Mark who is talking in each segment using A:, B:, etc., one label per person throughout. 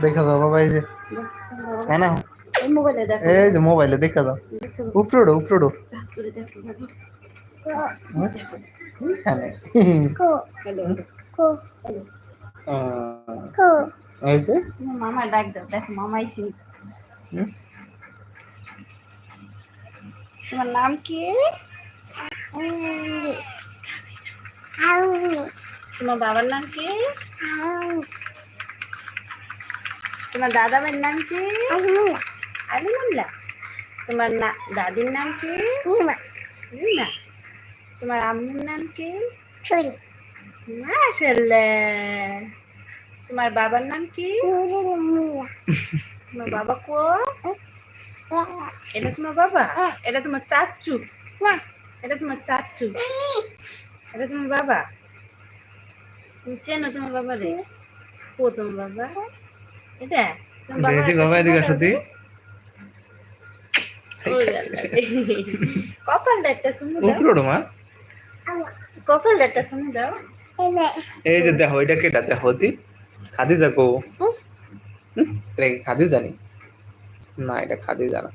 A: দেখা দাও বাবা, এই যে হ্যাঁ না, এই যে মোবাইলে দেখা দাও, উপরে উপরে এখানে এই যে
B: মামা ডাক দাও, দেখো মামা আইসি। তোমার নাম কি? তোমার বাবার নাম কি? তোমার দাদা ভাইয়ের নাম কি? আলিমুল্লাহ। তোমার দাদির নাম কি? রিমা। তোমার আম্মুর নাম কি? মাশাআল্লাহ। তোমার বাবার নাম কি? তোমার বাবা কো? এটা তোমার বাবা? এটা তোমার চাচু? এটা তোমার চাচু? এটা তোমার বাবা? তুমি চেনো তোমার বাবা রে? কো তোমার বাবা? এটা তোমার বাবা?
A: এদিকে সত্যি
B: কপালটা একটা শুনে দাও,
A: উপরে মা,
B: কপালটা একটা শুনে দাও।
A: এই যে দেখো, এটা কেটা দেখো দি, খাদিজা কো? খাদিজা নি না, এটা খাদিজা না,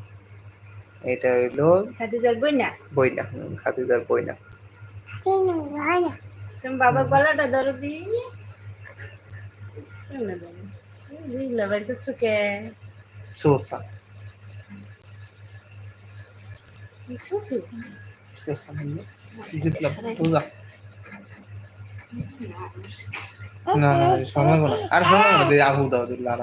A: এটা হইলো
B: খাদিজার বইনা।
A: বইনা, খাদিজার বইনা।
B: তুমি বাবার গলাটা ধরো দি। বুঝলা বাইতেছো কে?
A: সোসা
B: শুশু।
A: সোসা মানে জিতলাম বুঝা না না, সময় না, আর সময় না, দিয়ে আবু দাও দিল আর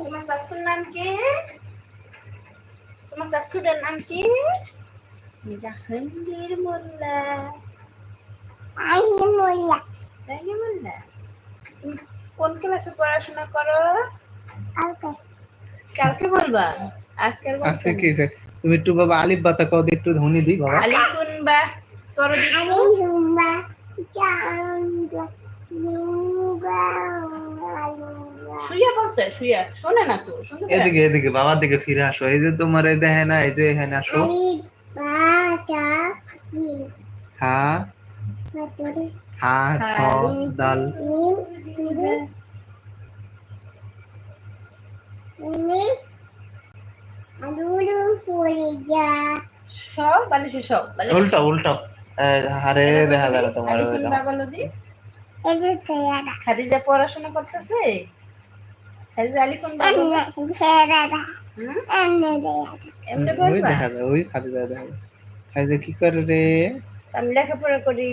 B: তোমার শাশুর নাম কি? তোমার শাশুড়ের নাম কি? জাহাঙ্গীর মোল্লা। জাহাঙ্গীর। তুমি কোন ক্লাসে পড়াশোনা করো? কালকে বলবা, আজকে
A: আজকে কি তুমি একটু বাবা আলিফ বাতা কও, একটু ধ্বনি দি বাবা।
B: আলিফুন বা করো দি। শুইয়া বলতে, শুইয়া শোনে না তো, শুনতে পারে?
A: এদিকে এদিকে বাবার দিকে ফিরে আসো, এই যে তোমার এই দেখে না, এই যে এখানে আসো। হ্যাঁ হ্যাঁ, খ দাল।
B: সব বালিশে সব বালিশে।
A: উল্টো উল্টো, আরে দেখা যায় না তোমার।
B: আলিফুন বা বলো দি। খাদিজা পড়াশোনা করতেছে? খাদিজা আলিফুন বা বলো। এমনি
A: ওই
B: বলবা?
A: দেখা যায়, ওই খাদিজা দেখা যায়। খাদিজা কি করে রে?
B: আমি লেখাপড়া করি।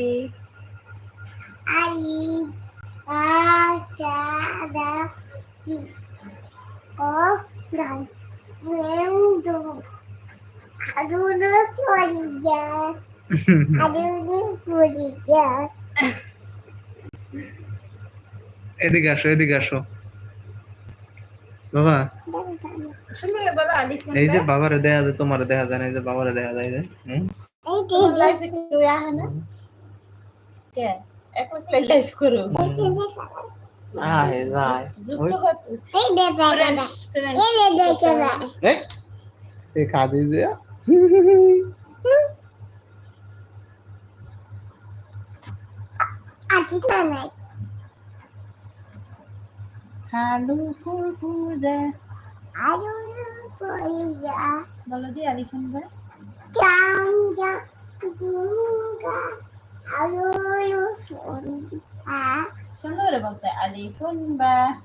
A: এদিকে আসো, এদিকে আসো বাবা।
B: শুনে বলো আলিফুন
A: এই যে
B: বা।
A: বাবারে দেখা যায়, তোমার দেখা যায় না, এই যে বাবারে দেখা যায় যে
B: তোমার লাইফে কেউ আহে না? কে একলা লাইফ করো?
A: আহে যায়
B: যুক্ত হতে
A: এই খাদিজা
B: হালু ফুলফুজা বলো দি আলিফুন বা। সুন্দর বলতে আলিফুন বা।